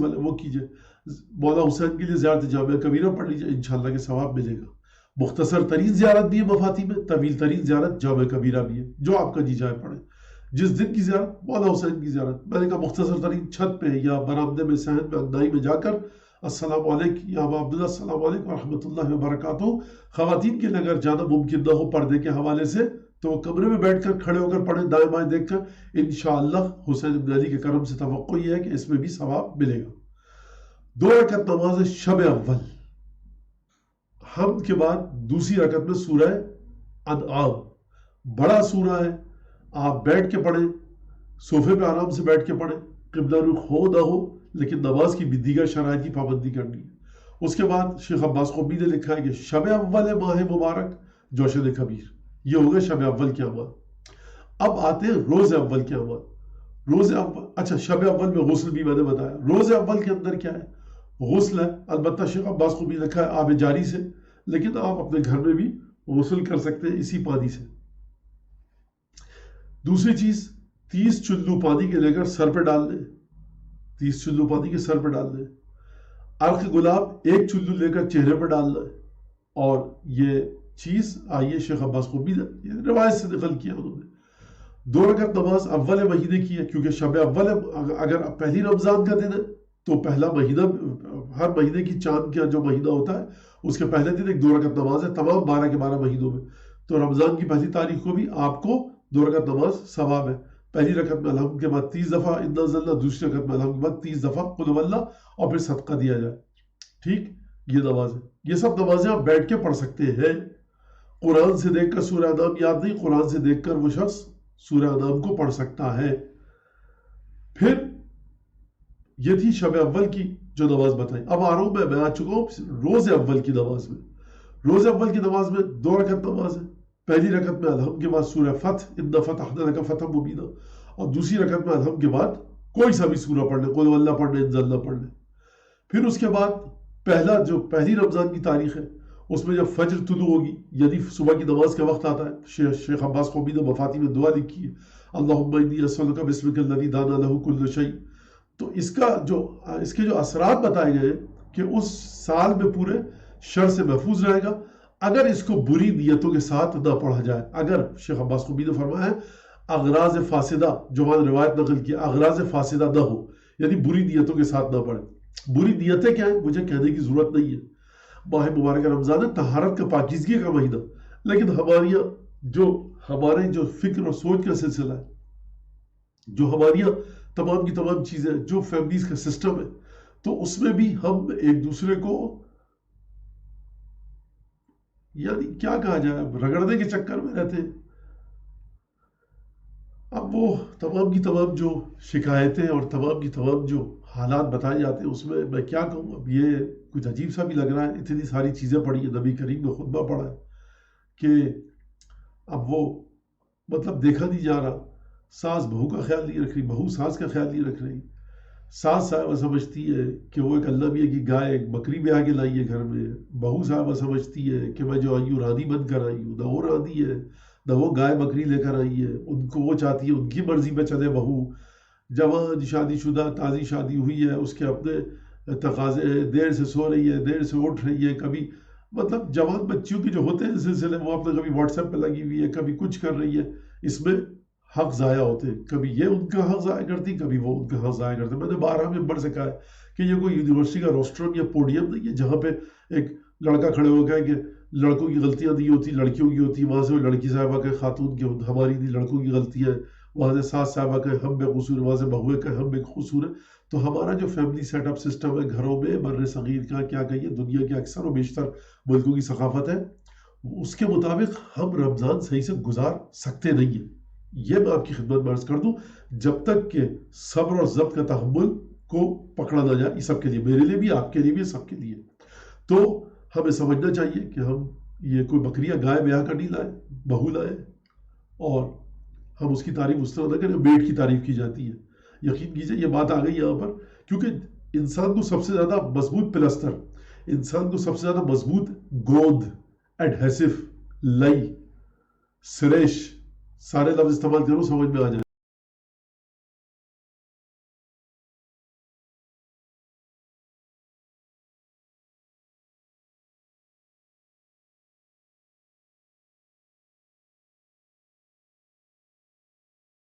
Possible ہے وہ کیجئے. مولا حسین کے لیے زیارت جامعہ کبیرہ پڑھ لیجئے، انشاءاللہ کہ ثواب ملے گا. مختصر ترین زیارت بھی ہے مفاتی میں، طویل ترین زیارت جامعہ کبیرہ بھی ہے، جو آپ کا جی جائے پڑھے. جس دن کی زیارت مولا حسین کی زیارت، میں نے کہا مختصر ترین چھت پہ یا برآمدے میں، صحن میں، انگنائی میں جا کر السلام علیکم یا ابا عبداللہ، السلام علیکم ورحمۃ اللہ وبرکاتہ. خواتین کے لیے اگر جانا ممکن نہ ہو پردے کے حوالے سے تو وہ کمرے میں بیٹھ کر کھڑے ہو کر پڑھیں، دائیں بائیں دیکھ کر. انشاءاللہ حسین بن علی کے کرم سے توقع یہ ہے کہ اس میں بھی ثواب ملے گا. 2 رکعت نماز شب اول، حمد کے بعد دوسری رکعت میں سورہ انعام، بڑا سورہ ہے، آپ بیٹھ کے پڑھیں، صوفے پہ آرام سے بیٹھ کے پڑھیں، قبلہ رخ ہو نہ ہو، لیکن نماز کی بھی دیگر شرائط کی پابندی کرنی ہے. اس کے بعد شیخ عباس قمی نے لکھا ہے کہ شب اول ماہ مبارک جوشن کبیر، یہ ہوگا شب اول کے اعمال. اب آتے ہیں روز اول کے اعمال. روز اول، اچھا شب اول میں غسل بھی میں نے بتایا. روز اول کے اندر کیا ہے؟ غسل ہے. البتہ شیخ عباس قمی نے لکھا ہے آب جاری سے، لیکن آپ اپنے گھر میں بھی غسل کر سکتے ہیں اسی پانی سے. دوسری چیز 30 چلو پانی کے لے کر سر پہ ڈال دیں، 30 چلو پانی کے سر پہ ڈال دیں. عرق گلاب 1 چلو لے کر چہرے پہ ڈال دیں. اور یہ چیز آئیے شیخ عباس قمی نے روایت سے نقل کیا انہوں نے. 2 رکعت نماز اول مہینے کی ہے، کیونکہ شب اول اگر پہلی رمضان کا دن ہے تو پہلا مہینہ، ہر مہینے کی چاند کا جو مہینہ ہوتا ہے اس کے پہلے دن ایک 2 رکعت نماز ہے تمام 12 کے 12 مہینوں میں. تو رمضان کی پہلی تاریخ کو بھی آپ کو 2 رکعت نماز ثواب ہے. پہلی رکعت میں الحمد کے بعد 30 دفعہ انا انزلنا، دوسری رکعت میں الحمد کے بعد 30 دفعہ قل هو اللہ، اور پھر صدقہ دیا جائے. ٹھیک، یہ نماز ہے. یہ سب نمازیں آپ بیٹھ کے پڑھ سکتے ہیں. قرآن سے دیکھ کر سورہ انعام یاد نہیں، قرآن سے دیکھ کر وہ شخص سورہ انعام کو پڑھ سکتا ہے. پھر یہ تھی شب اول کی جو نماز بتائی. اب آ رہا ہوں میں آ چکا ہوں روز اول کی نماز میں. روز اول کی نماز میں 2 رکعت نماز ہے. پہلی رکعت میں الحمد کے بعد سورہ فتح انا فتحنا لک فتحا مبینا، اور دوسری رکعت میں الحمد کے بعد کوئی سا بھی سورہ پڑھ لیں، قل هو اللہ پڑھ لیں، انزلنا پڑھ لیں. پھر اس کے بعد پہلی رمضان کی تاریخ ہے، اس میں جب فجر طلوع ہوگی یعنی صبح کی نماز کا وقت آتا ہے، شیخ عباس قمی نے مفاتی میں دعا لکھی ہے اللہم انی اسألک باسمک الذی دانا لہ کل شیء. تو اس کے جو اثرات بتائے گئے کہ اس سال میں پورے شر سے محفوظ رہے گا اگر اس کو بری نیتوں کے ساتھ نہ پڑھا جائے. اگر شیخ عباس قمی نے فرمایا ہے اغراض فاسدہ، جو میں نے روایت نقل کی، اغراض فاسدہ نہ ہو، یعنی بری نیتوں کے ساتھ نہ پڑھے. بری نیتیں کیا ہیں مجھے کہنے کی ضرورت نہیں ہے. ماہ مبارک رمضان ہے، طہارت کا، پاکیزگی کا مہینہ، لیکن ہمارے جو فکر اور سوچ کا سلسلہ ہے، جو ہماری تمام کی تمام چیزیں، جو فیملیز کا سسٹم ہے، تو اس میں بھی ہم ایک دوسرے کو یعنی کیا کہا جائے، رگڑنے کے چکر میں رہتے ہیں. اب وہ تمام کی تمام جو شکایتیں اور تمام کی تمام جو حالات بتائے جاتے ہیں اس میں کیا کہوں. اب یہ کچھ عجیب سا بھی لگ رہا ہے، اتنی ساری چیزیں پڑھی ہیں، نبی کریم نے خطبہ پڑھا ہے کہ اب وہ مطلب دیکھا نہیں جا رہا. ساس بہو کا خیال نہیں رکھ رہی، بہو ساس کا خیال نہیں رکھ رہی. ساس صاحبہ سمجھتی ہے کہ وہ ایک اللہ میاں کی گائے، ایک بکری بھی آگے لائی ہے گھر میں. بہو صاحبہ سمجھتی ہے کہ میں جو آئی ہوں رانی بن کر آئی ہوں. نہ وہ رانی ہے، نہ وہ گائے بکری لے کر آئی ہے. ان کو وہ چاہتی ہے ان کی مرضی پہ چلے. بہو جوان شادی شدہ تازی شادی ہوئی ہے، اس کے اپنے تقاضے ہیں، دیر سے سو رہی ہے، دیر سے اٹھ رہی ہے. کبھی مطلب جوان بچیوں کی جو ہوتے ہیں سلسلے، وہ اپنے کبھی واٹس ایپ پہ لگی ہوئی ہے، کبھی کچھ کر رہی ہے. اس میں حق ضائع ہوتے ہیں. کبھی یہ ان کا حق ضائع کرتی، کبھی وہ ان کا حق ضائع کرتے. میں نے 12 ممبر سے کہا ہے کہ یہ کوئی یونیورسٹی کا روسٹرم یا پوڈیم نہیں ہے جہاں پہ ایک لڑکا کھڑے ہو گیا کہ لڑکوں کی غلطیاں نہیں ہوتی، لڑکیوں کی ہوتی. وہاں سے وہ لڑکی صاحبہ کہ خاتون کی ہماری نہیں، لڑکوں کی غلطی ہے. وہاں سے ساس صاحبہ کہ ہم بے قصور، وہاں سے بہویں کہ ہم بے قصور ہے. تو ہمارا جو فیملی سیٹ اپ سسٹم ہے گھروں میں، بر صغیر کا کیا کہیے، دنیا کے اکثر و بیشتر ملکوں کی ثقافت ہے، اس کے مطابق ہم رمضان صحیح سے گزار سکتے نہیں ہیں. یہ میں آپ کی خدمت میں عرض کر دوں، جب تک کہ صبر اور ضبط کا تحمل کو پکڑا نہ جائے. یہ سب کے لیے، میرے لیے بھی، آپ کے لیے بھی، سب کے لیے. تو ہمیں سمجھنا چاہیے کہ ہم یہ کوئی بکریاں گائے بیاہ کر نہیں لائے، بہو لائے، اور ہم اس کی تعریف اس طرح نہ کریں. میٹ کی تعریف کی جاتی ہے. یقین کیجئے یہ بات آ گئی یہاں پر، کیونکہ انسان کو سب سے زیادہ مضبوط پلستر، انسان کو سب سے زیادہ مضبوط گوند، ایڈہیسو، لئی، سریش، سارے لفظ استعمال کروں سمجھ میں آ جائے.